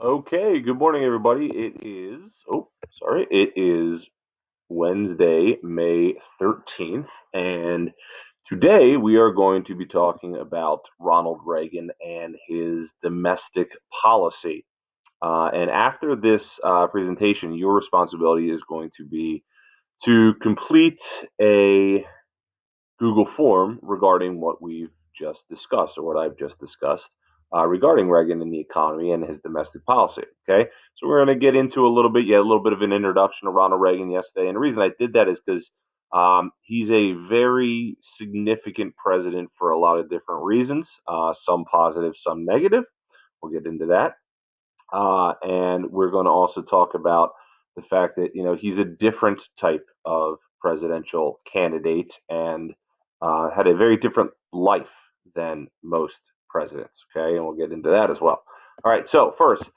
Okay, good morning, everybody. It is Wednesday, May 13th, and today we are going to be talking about Ronald Reagan and his domestic policy. And after this presentation, your responsibility is going to be to complete a Google form regarding what we've just discussed, or what I've just discussed, regarding Reagan and the economy and his domestic policy. Okay, so we're going to get into a little bit of an introduction to Ronald Reagan yesterday, and the reason I did that is because he's a very significant president for a lot of different reasons, some positive, some negative. We'll get into that. And we're going to also talk about the fact that he's a different type of presidential candidate and had a very different life than most presidents. Okay, and we'll get into that as well. All right. So first,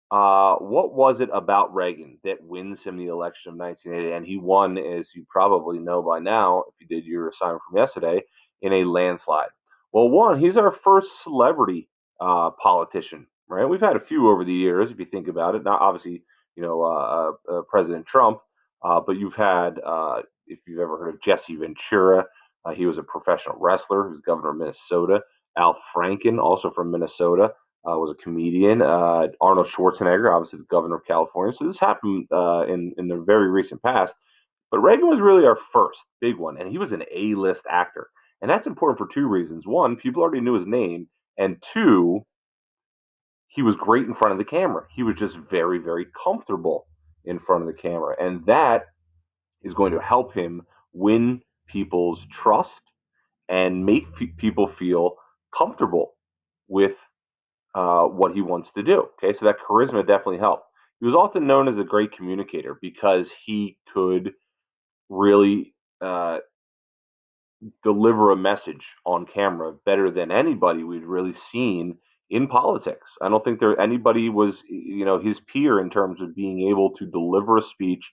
what was it about Reagan that wins him the election of 1980? And he won, as you probably know by now, if you did your assignment from yesterday, in a landslide. Well, one, he's our first celebrity politician, right? We've had a few over the years, if you think about it. Not obviously, President Trump, but you've had, if you've ever heard of Jesse Ventura, he was a professional wrestler who's governor of Minnesota. Al Franken, also from Minnesota, was a comedian. Arnold Schwarzenegger, obviously the governor of California. So this happened in the very recent past. But Reagan was really our first big one, and he was an A-list actor. And that's important for two reasons. One, people already knew his name, and two, he was great in front of the camera. He was just very, very comfortable in front of the camera. And that is going to help him win people's trust and make people feel comfortable with what he wants to do. Okay, so that charisma definitely helped. He was often known as a great communicator because he could really deliver a message on camera better than anybody we'd really seen in politics. I don't think there anybody was, his peer in terms of being able to deliver a speech.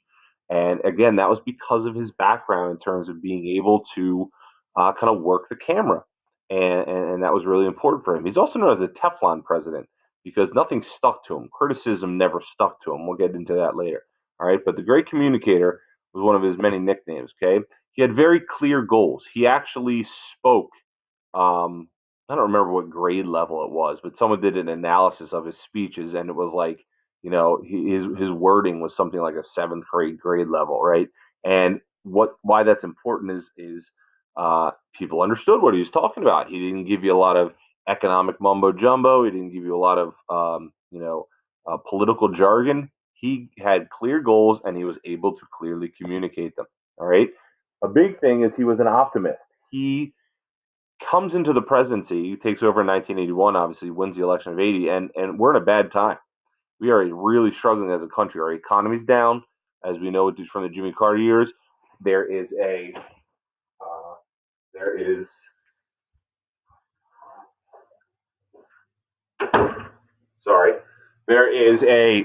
And again, that was because of his background in terms of being able to kind of work the camera. And that was really important for him. He's also known as a Teflon president because nothing stuck to him. Criticism never stuck to him. We'll get into that later. All right. But the great communicator was one of his many nicknames. Okay. He had very clear goals. He actually spoke. Um, I don't remember what grade level it was, but someone did an analysis of his speeches, and it was like, his wording was something like a seventh grade level, right? And why that's important is people understood what he was talking about. He didn't give you a lot of economic mumbo jumbo. He didn't give you a lot of political jargon. He had clear goals, and he was able to clearly communicate them. All right. A big thing is he was an optimist. He comes into the presidency, he takes over in 1981, obviously wins the election of 80, and we're in a bad time. We are really struggling as a country. Our economy's down, as we know from the Jimmy Carter years. There is a there is sorry, there is a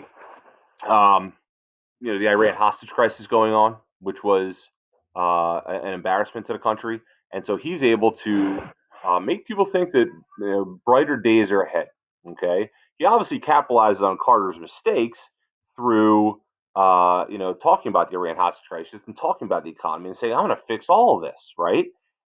the Iran hostage crisis going on, which was an embarrassment to the country, and so he's able to make people think that brighter days are ahead. Okay, he obviously capitalizes on Carter's mistakes through talking about the Iran hostage crisis and talking about the economy and saying I'm going to fix all of this, right?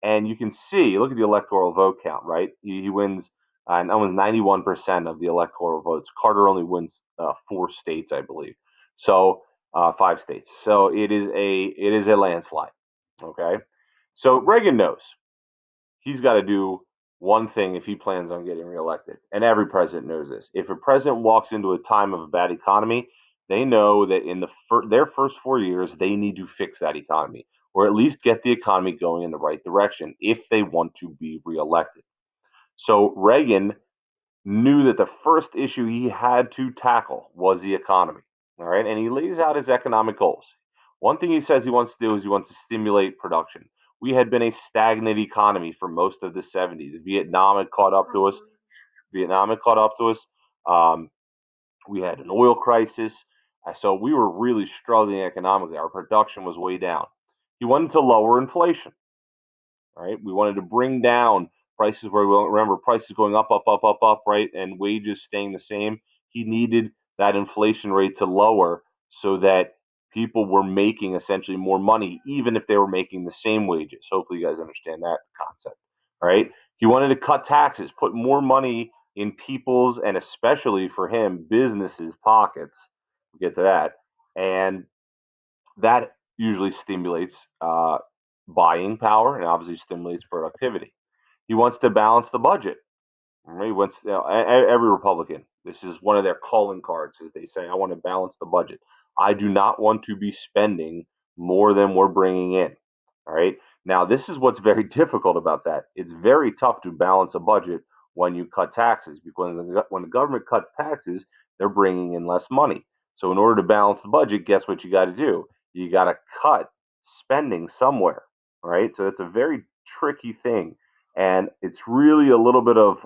And you can see, look at the electoral vote count, right? He wins. And that was 91% of the electoral votes. Carter only wins 4 states, I believe. So 5 states. So it is a landslide. Okay, so Reagan knows he's got to do one thing if he plans on getting reelected, and every president knows this. If a president walks into a time of a bad economy, they know that in their first 4 years they need to fix that economy, or at least get the economy going in the right direction if they want to be reelected. So Reagan knew that the first issue he had to tackle was the economy. All right. And he lays out his economic goals. One thing he says he wants to do is he wants to stimulate production. We had been a stagnant economy for most of the 70s. Vietnam had caught up to us. Vietnam had caught up to us. Um, we had an oil crisis. So we were really struggling economically. Our production was way down. He wanted to lower inflation. Right? We wanted to bring down prices where we remember prices going up, up, up, up, up, right, and wages staying the same. He needed that inflation rate to lower so that people were making essentially more money, even if they were making the same wages. Hopefully, you guys understand that concept. All right. He wanted to cut taxes, put more money in people's, and especially for him, businesses' pockets. We'll get to that. And that usually stimulates buying power and obviously stimulates productivity. He wants to balance the budget. Right? Once every Republican, this is one of their calling cards, as they say. I want to balance the budget. I do not want to be spending more than we're bringing in. All right. Now, this is what's very difficult about that. It's very tough to balance a budget when you cut taxes because when the government cuts taxes, they're bringing in less money. So, in order to balance the budget, guess what you got to do? You got to cut spending somewhere. All right. So, it's a very tricky thing, and it's really a little bit of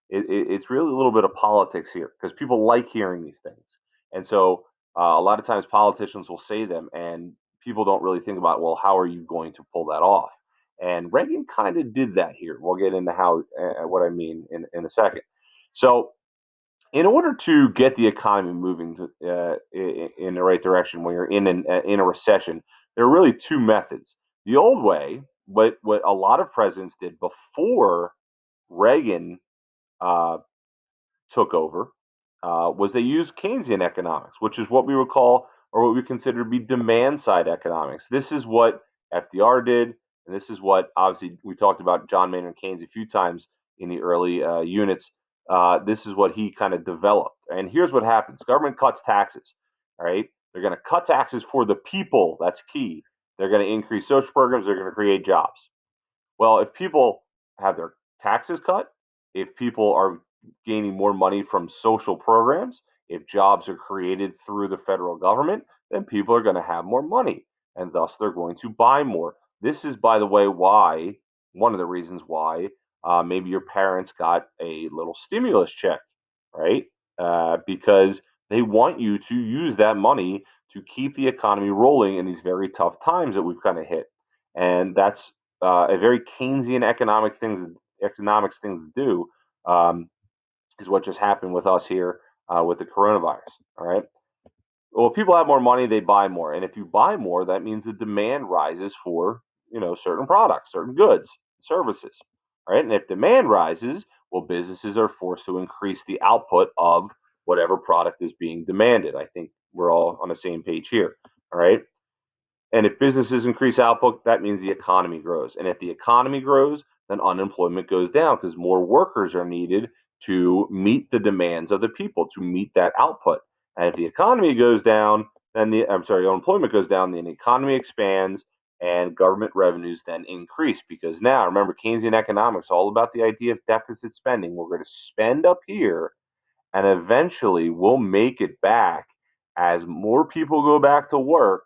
it's really a little bit of politics here because people like hearing these things, and so a lot of times politicians will say them, and people don't really think about, well, how are you going to pull that off? And Reagan kind of did that here. We'll get into how what I mean in a second. So, in order to get the economy moving in the right direction when you're in a recession, there are really two methods. The old way, what a lot of presidents did before Reagan uh, took over was they used Keynesian economics, which is what we would call or what we consider to be demand side economics. This is what FDR did, and this is what obviously we talked about John Maynard Keynes a few times in the early units. This is what he kind of developed. And here's what happens: government cuts taxes. All right, they're going to cut taxes for the people. That's key. They're going to increase social programs. They're going to create jobs. Well, if people have their taxes cut, if people are gaining more money from social programs, if jobs are created through the federal government, then people are going to have more money and thus they're going to buy more. This is, by the way, why one of the reasons why maybe your parents got a little stimulus check, right? Because they want you to use that money to keep the economy rolling in these very tough times that we've kind of hit. And that's a very Keynesian economics things to do is what just happened with us here with the coronavirus. All right. Well, if people have more money, they buy more, and if you buy more, that means the demand rises for certain products, certain goods, services. All right. And if demand rises, well, businesses are forced to increase the output of whatever product is being demanded. I think we're all on the same page here. All right. And if businesses increase output, that means the economy grows. And if the economy grows, then unemployment goes down because more workers are needed to meet the demands of the people, to meet that output. And if the economy goes down, then unemployment goes down, then the economy expands and government revenues then increase. Because now, remember, Keynesian economics, all about the idea of deficit spending. We're going to spend up here and eventually we'll make it back as more people go back to work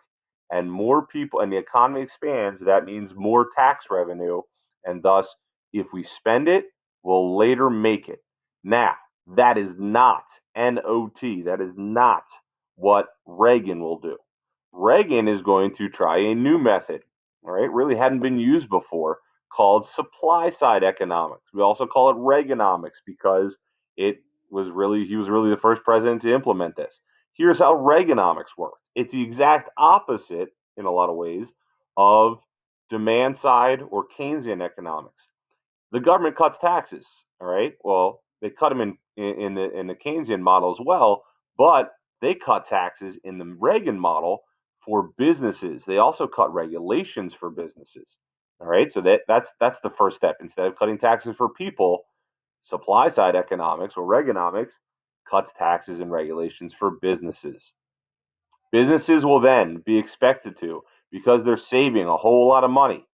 and more people and the economy expands. That means more tax revenue, and thus if we spend it, we'll later make it. Now, that is not not, that is not what Reagan will do. Reagan is going to try a new method, all right, really hadn't been used before, called supply side economics. We also call it Reaganomics because it he was really the first president to implement this. Here's how Reaganomics works. It's the exact opposite in a lot of ways of demand side or Keynesian economics. The government cuts taxes. All right. Well, they cut them in the Keynesian model as well, but they cut taxes in the Reagan model for businesses. They also cut regulations for businesses. All right. So that's the first step. Instead of cutting taxes for people, supply side economics or Reaganomics cuts taxes and regulations for businesses. Businesses will then be expected to, because they're saving a whole lot of money,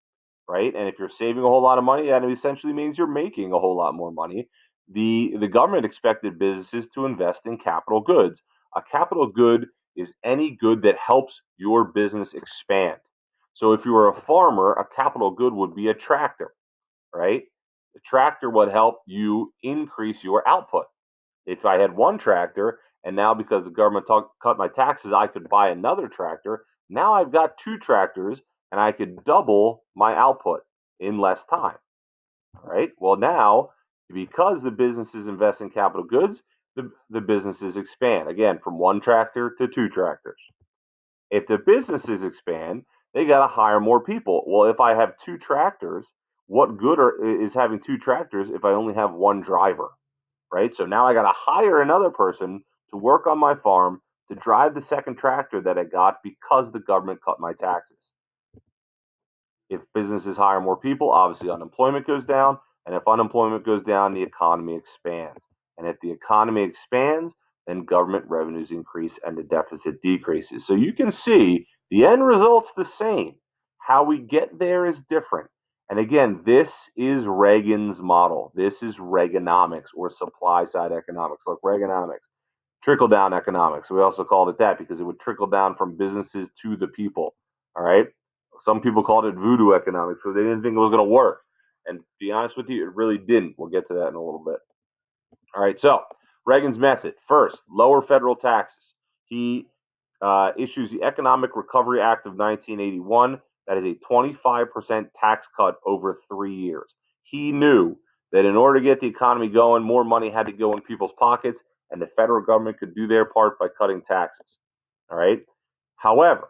right? And if you're saving a whole lot of money, that essentially means you're making a whole lot more money. The government expected businesses to invest in capital goods. A capital good is any good that helps your business expand. So if you were a farmer, a capital good would be a tractor, right? The tractor would help you increase your output. If I had one tractor and now because the government cut my taxes, I could buy another tractor. Now I've got two tractors and I could double my output in less time. All right. Well, now because the businesses invest in capital goods, the businesses expand again from one tractor to two tractors. If the businesses expand, they got to hire more people. Well, if I have two tractors, what good is having two tractors if I only have one driver, right? So now I got to hire another person to work on my farm to drive the second tractor that I got because the government cut my taxes. If businesses hire more people, obviously unemployment goes down. And if unemployment goes down, the economy expands. And if the economy expands, then government revenues increase and the deficit decreases. So you can see the end result's the same. How we get there is different. And again, this is Reagan's model. This is Reaganomics or supply side economics. Look, Reaganomics, trickle down economics. We also called it that because it would trickle down from businesses to the people. All right. Some people called it voodoo economics because they didn't think it was going to work. And to be honest with you, it really didn't. We'll get to that in a little bit. All right. So Reagan's method first, lower federal taxes. He issues the Economic Recovery Act of 1981. That is a 25% tax cut over 3 years. He knew that in order to get the economy going, more money had to go in people's pockets, and the federal government could do their part by cutting taxes. All right. However,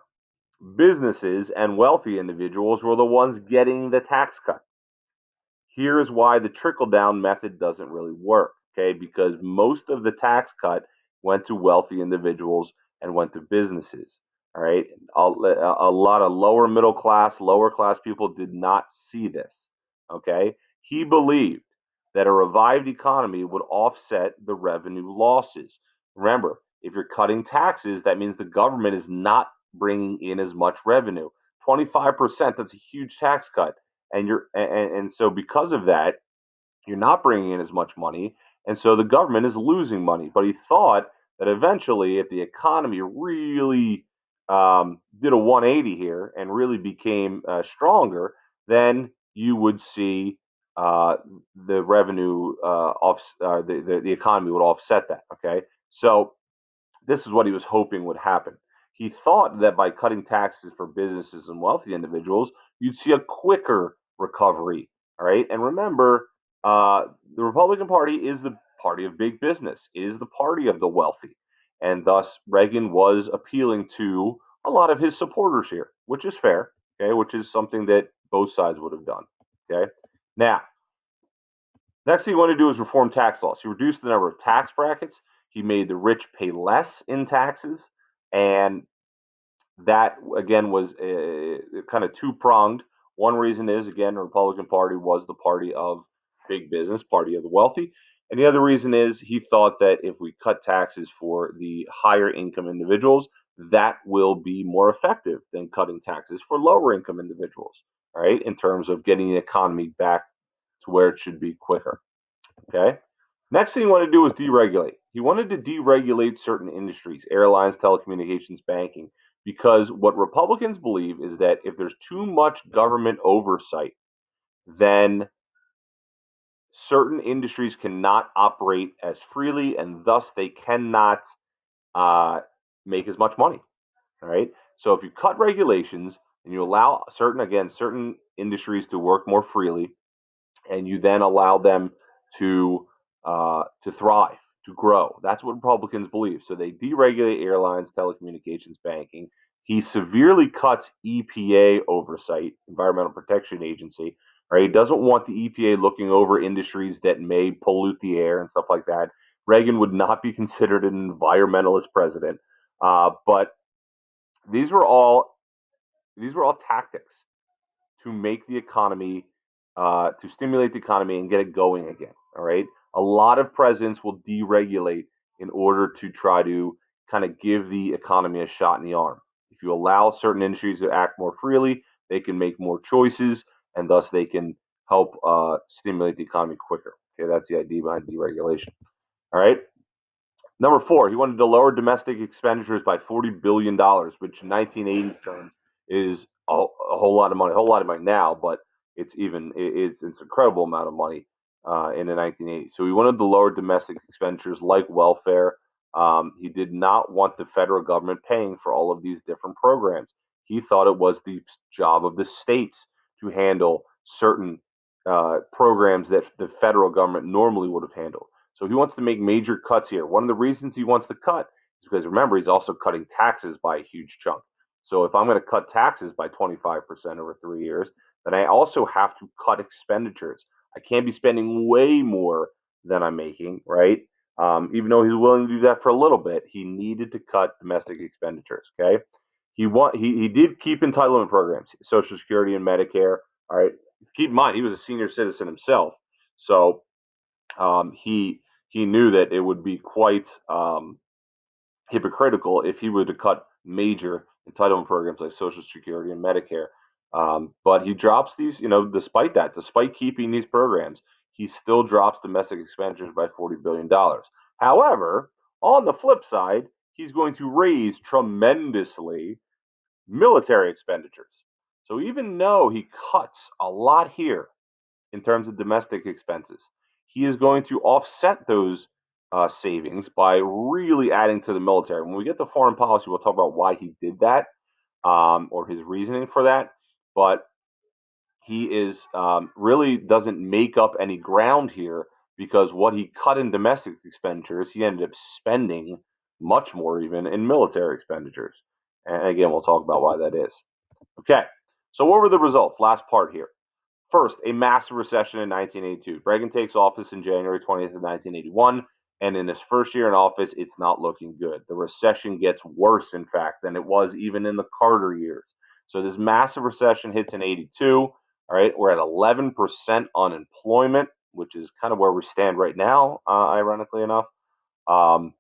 businesses and wealthy individuals were the ones getting the tax cut. Here's why the trickle down method doesn't really work, okay? Because most of the tax cut went to wealthy individuals and went to businesses, all right? A lot of lower class people did not see this, okay? He believed that a revived economy would offset the revenue losses. Remember, if you're cutting taxes, that means the government is not bringing in as much revenue. 25%, that's a huge tax cut, and so because of that, you're not bringing in as much money, and so the government is losing money. But he thought that eventually, if the economy really did a 180 here and really became stronger, then you would see uh, the revenue the economy would offset that. Okay, so this is what he was hoping would happen. He thought that by cutting taxes for businesses and wealthy individuals, you'd see a quicker recovery. All right. And remember, the Republican Party is the party of big business, it is the party of the wealthy. And thus, Reagan was appealing to a lot of his supporters here, which is fair. Okay. Which is something that both sides would have done. Okay. Now, next thing he wanted to do is reform tax laws. He reduced the number of tax brackets. He made the rich pay less in taxes, and that again was kind of two pronged. One reason is again the Republican Party was the party of big business, party of the wealthy, and the other reason is he thought that if we cut taxes for the higher income individuals, that will be more effective than cutting taxes for lower income individuals. All right, in terms of getting the economy back to where it should be quicker. Okay. Next thing he wanted to do was deregulate. He wanted to deregulate certain industries, airlines, telecommunications, banking, because what Republicans believe is that if there's too much government oversight, then certain industries cannot operate as freely and thus they cannot uh, make as much money. All right. So if you cut regulations and you allow certain industries to work more freely, and you then allow them to thrive, to grow. That's what Republicans believe. So they deregulate airlines, telecommunications, banking. He severely cuts EPA oversight, Environmental Protection Agency. Right? He doesn't want the EPA looking over industries that may pollute the air and stuff like that. Reagan would not be considered an environmentalist president, but these were all these were all tactics to make the economy, to stimulate the economy and get it going again. All right. A lot of presidents will deregulate in order to try to kind of give the economy a shot in the arm. If you allow certain industries to act more freely, they can make more choices and thus they can help stimulate the economy quicker. Okay. That's the idea behind deregulation. All right. Number four, he wanted to lower domestic expenditures by $40 billion, which in 1980s terms is a whole lot of money. A whole lot of money now, but it's an incredible amount of money in the 1980s. So he wanted to lower domestic expenditures like welfare. He did not want the federal government paying for all of these different programs. He thought it was the job of the states to handle certain programs that the federal government normally would have handled. So he wants to make major cuts here. One of the reasons he wants to cut is because, remember, he's also cutting taxes by a huge chunk. So if I'm going to cut taxes by 25% over 3 years, then I also have to cut expenditures. I can't be spending way more than I'm making, right? Even though he's willing to do that for a little bit, he needed to cut domestic expenditures. Okay, he did keep entitlement programs, Social Security and Medicare. All right, keep in mind he was a senior citizen himself, so he knew that it would be quite hypocritical if he were to cut major entitlement programs like Social Security and Medicare. But he drops these, despite that, despite keeping these programs, he still drops domestic expenditures by $40 billion. However, on the flip side, he's going to raise tremendously military expenditures. So even though he cuts a lot here in terms of domestic expenses, he is going to offset those savings by really adding to the military. When we get to foreign policy, we'll talk about why he did that, or his reasoning for that. But he is really doesn't make up any ground here, because what he cut in domestic expenditures, he ended up spending much more even in military expenditures. And again, we'll talk about why that is. Okay, so what were the results? Last part here. First, a massive recession in 1982. Reagan takes office in January 20th of 1981, and in his first year in office, it's not looking good. The recession gets worse, in fact, than it was even in the Carter years. So this massive recession hits in 82. All right, we're at 11% unemployment, which is kind of where we stand right now, ironically enough. Um,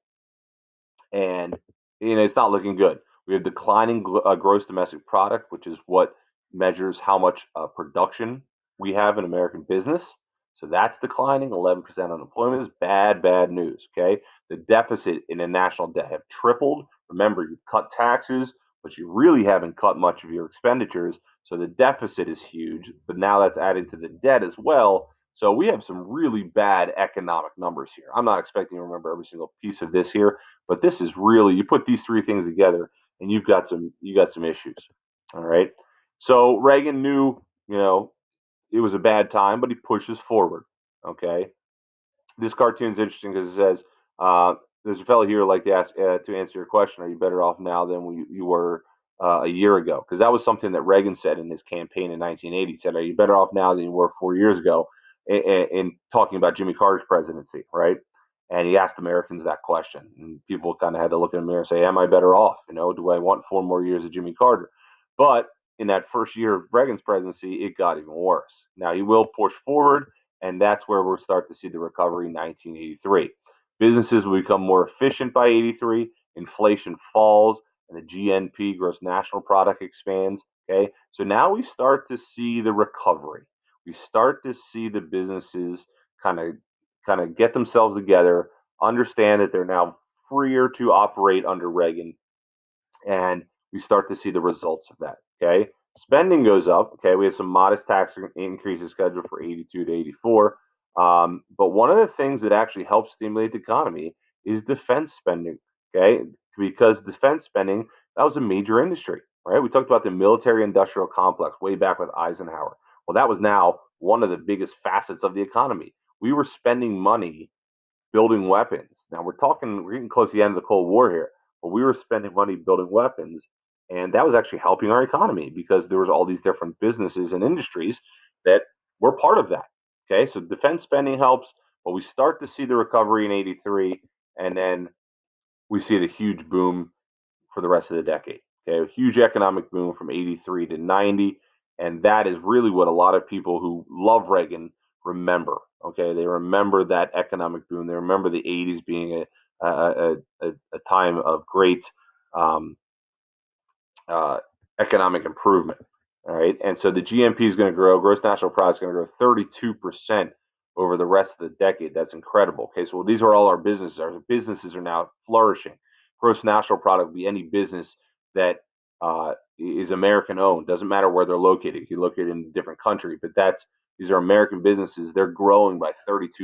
and it's not looking good. We have declining gross domestic product, which is what measures how much production we have in American business. So that's declining. 11% unemployment is bad, bad news. Okay, the deficit in the national debt have tripled. Remember, you cut taxes, but you really haven't cut much of your expenditures. So the deficit is huge, but now that's added to the debt as well. So we have some really bad economic numbers here. I'm not expecting to remember every single piece of this here, but this is really, you put these three things together and you got some issues. All right. So Reagan knew, it was a bad time, but he pushes forward. Okay. This cartoon's interesting because it says, there's a fellow here like to ask, to answer your question, are you better off now than you were a year ago? Because that was something that Reagan said in his campaign in 1980. He said, are you better off now than you were 4 years ago, in talking about Jimmy Carter's presidency, right? And he asked Americans that question, and people kind of had to look in the mirror and say, am I better off? Do I want 4 more years of Jimmy Carter? But in that first year of Reagan's presidency, it got even worse. Now he will push forward, and that's where we'll start to see the recovery in 1983. Businesses will become more efficient by 83, inflation falls, and the GNP, gross national product, expands. Okay, so now we start to see the recovery. We start to see the businesses kind of get themselves together, understand that they're now freer to operate under Reagan, and we start to see the results of that. Okay, spending goes up. Okay, we have some modest tax increases scheduled for 82 to 84. But one of the things that actually helps stimulate the economy is defense spending. Okay, because defense spending, that was a major industry, right? We talked about the military industrial complex way back with Eisenhower. Well, that was now one of the biggest facets of the economy. We were spending money building weapons. Now we're getting close to the end of the Cold War here, but we were spending money building weapons, and that was actually helping our economy because there was all these different businesses and industries that were part of that. Okay, so defense spending helps, but we start to see the recovery in '83, and then we see the huge boom for the rest of the decade. Okay, a huge economic boom from 83 to 90. And that is really what a lot of people who love Reagan remember. Okay, they remember that economic boom. They remember the 80s being a time of great um, uh, economic improvement. All right. And so the GNP is going to grow, gross national product is going to grow 32% over the rest of the decade. That's incredible. Okay. So these are all our businesses. Our businesses are now flourishing. Gross national product will be any business that is American owned. Doesn't matter where they're located. You can locate in a different country, but these are American businesses. They're growing by 32%.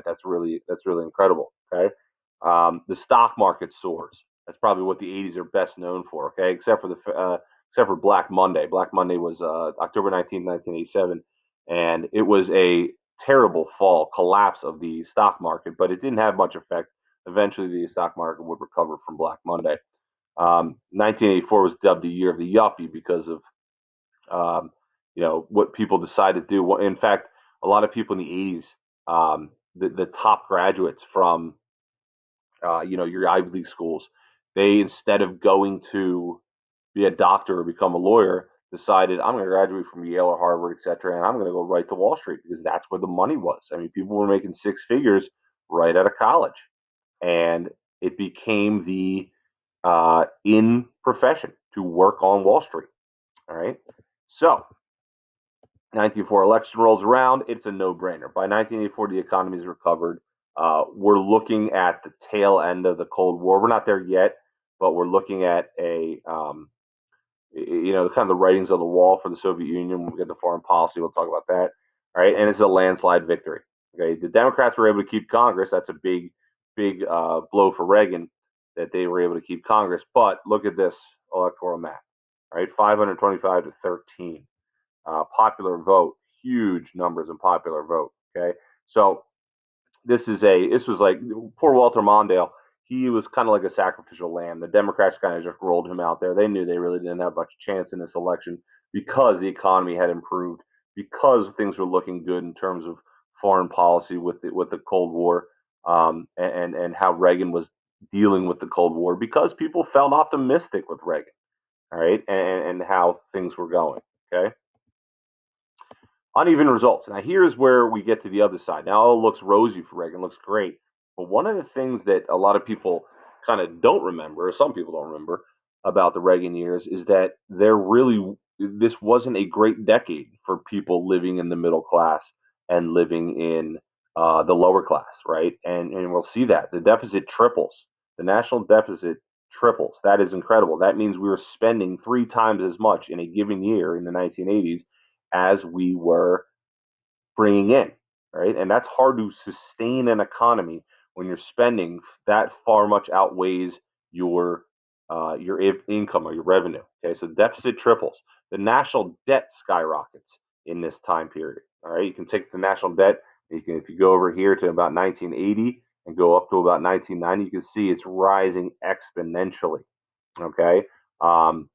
That's really incredible. Okay. The stock market soars. That's probably what the '80s are best known for. Okay, except for Black Monday. Black Monday was October 19th, 1987, and it was a terrible fall, collapse of the stock market, but it didn't have much effect. Eventually, the stock market would recover from Black Monday. 1984 was dubbed the year of the yuppie because of what people decided to do. In fact, a lot of people in the 80s, the top graduates from your Ivy League schools, they, instead of going to be a doctor or become a lawyer, decided I'm going to graduate from Yale or Harvard, etc., and I'm going to go right to Wall Street because that's where the money was. I mean, people were making six figures right out of college, and it became the in profession to work on Wall Street. All right, so 1984 election rolls around, it's a no-brainer. By 1984, the economy's recovered. We're looking at the tail end of the Cold War. We're not there yet, but we're looking at kind of the writings on the wall for the Soviet Union. When we get to foreign policy, we'll talk about that. All right, and it's a landslide victory. Okay, the Democrats were able to keep Congress. That's a big blow for Reagan that they were able to keep Congress. But look at this electoral map. All right, 525 to 13. Popular vote, huge numbers in popular vote. Okay, so this was like poor Walter Mondale. He was kind of like a sacrificial lamb. The Democrats kind of just rolled him out there. They knew they really didn't have much chance in this election because the economy had improved, because things were looking good in terms of foreign policy with the Cold War, and how Reagan was dealing with the Cold War, because people felt optimistic with Reagan. All right, and how things were going. Okay. Uneven results. Now, here's where we get to the other side. Now, it looks rosy for Reagan, looks great. But one of the things that a lot of people kind of don't remember, or some people don't remember, about the Reagan years is that this wasn't a great decade for people living in the middle class and living in the lower class, right? And we'll see that. The deficit triples. The national deficit triples. That is incredible. That means we were spending three times as much in a given year in the 1980s as we were bringing in, right? And that's hard to sustain an economy when you're spending that far much outweighs your income or your revenue. Okay, so the deficit triples. The national debt skyrockets in this time period. All right, you can take the national debt. If you go over here to about 1980 and go up to about 1990, you can see it's rising exponentially. Okay, um,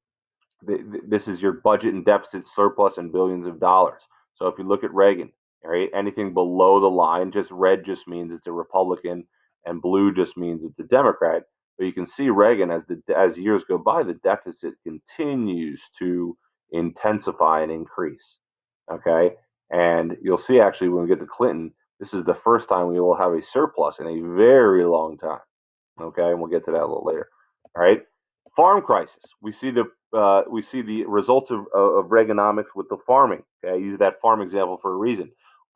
this is your budget and deficit surplus in billions of dollars. So if you look at Reagan, all right, anything below the line, just red just means it's a Republican, and blue just means it's a Democrat. But you can see Reagan, as years go by, the deficit continues to intensify and increase. Okay, and you'll see actually when we get to Clinton, this is the first time we will have a surplus in a very long time. Okay, and we'll get to that a little later. All right, farm crisis. We see the results of Reaganomics with the farming. Okay, I use that farm example for a reason.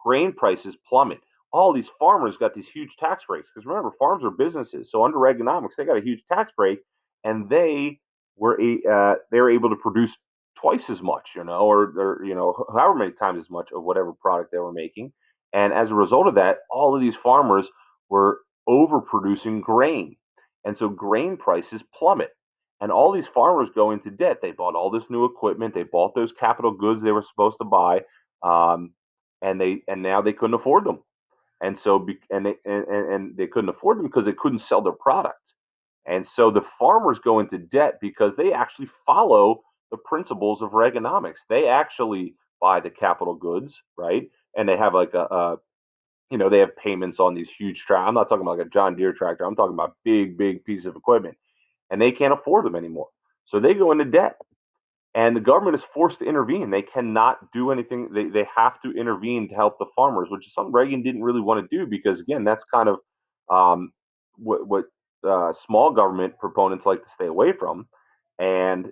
Grain prices plummet. All these farmers got these huge tax breaks because remember, farms are businesses. So under Reaganomics, they got a huge tax break, and they were able to produce twice as much, or however many times as much of whatever product they were making. And as a result of that, all of these farmers were overproducing grain. And so grain prices plummet. And all these farmers go into debt. They bought all this new equipment. They bought those capital goods they were supposed to buy, and now they couldn't afford them. And so and they couldn't afford them because they couldn't sell their product. And so the farmers go into debt because they actually follow the principles of Reaganomics. They actually buy the capital goods, right? And they have like they have payments on these huge tractors. I'm not talking about like a John Deere tractor. I'm talking about big piece of equipment, and they can't afford them anymore. So they go into debt, and the government is forced to intervene. They cannot do anything. They have to intervene to help the farmers, which is something Reagan didn't really want to do because again, that's kind of um, what small government proponents like to stay away from, and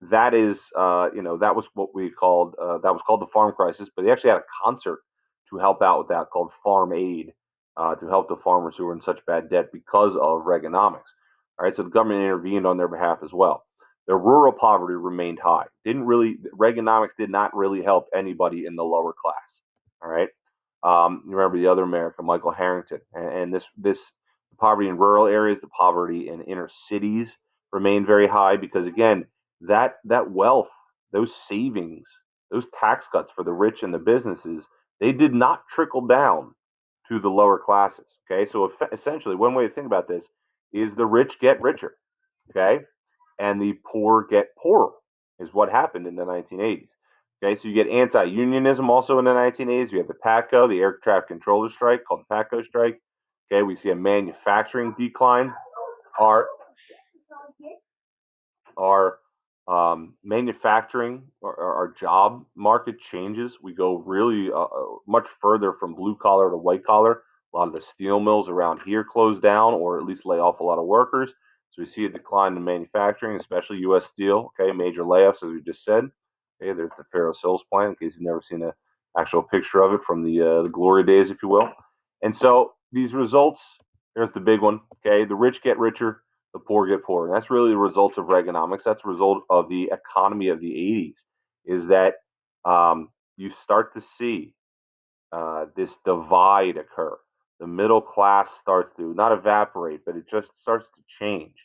that is that was what we called that was called the farm crisis. But they actually had a concert to help out with that called Farm Aid, to help the farmers who were in such bad debt because of Reaganomics. All right, so the government intervened on their behalf as well. Their rural poverty remained high. Reaganomics did not really help anybody in the lower class. All right. You remember the other America, Michael Harrington, and this poverty in rural areas, the poverty in inner cities remained very high because again, that wealth, those savings, those tax cuts for the rich and the businesses, they did not trickle down to the lower classes. Okay, so essentially, one way to think about this is the rich get richer. Okay, and the poor get poorer is what happened in the 1980s. Okay, so you get anti-unionism also in the 1980s. You have the PATCO, the air traffic controller strike, called the PATCO strike. Okay, we see a manufacturing decline. Our our manufacturing, our job market changes. We go really much further from blue collar to white collar. A lot of the steel mills around here close down or at least lay off a lot of workers. So we see a decline in manufacturing, especially U.S. Steel. Okay, major layoffs, as we just said. Okay, there's the Ferris Hills plant, in case you've never seen an actual picture of it from the glory days, if you will. And so these results, there's the big one. Okay, the rich get richer, the poor get poorer. And that's really the result of Reaganomics. That's the result of the economy of the 80s, is that you start to see this divide occur. The middle class starts to not evaporate, but it just starts to change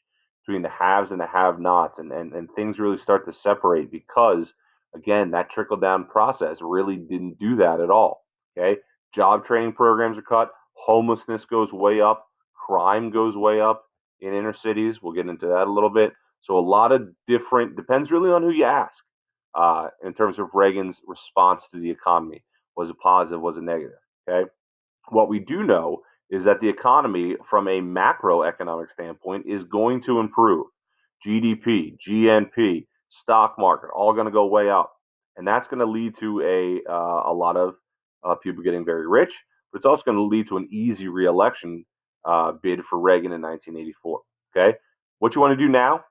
between the haves and the have nots. And things really start to separate because, again, that trickle down process really didn't do that at all. Okay. Job training programs are cut, homelessness goes way up, crime goes way up in inner cities. We'll get into that a little bit. So, a lot of different, depends really on who you ask in terms of Reagan's response to the economy. Was it positive? Was it negative? Okay. What we do know is that the economy, from a macroeconomic standpoint, is going to improve. GDP, GNP, stock market, all going to go way up, and that's going to lead to a lot of people getting very rich. But it's also going to lead to an easy reelection bid for Reagan in 1984. Okay, what you want to do now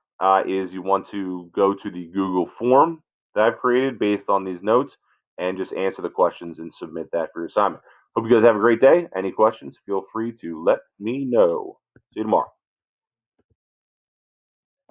is you want to go to the Google form that I've created based on these notes and just answer the questions and submit that for your assignment. Hope you guys have a great day. Any questions, feel free to let me know. See you tomorrow.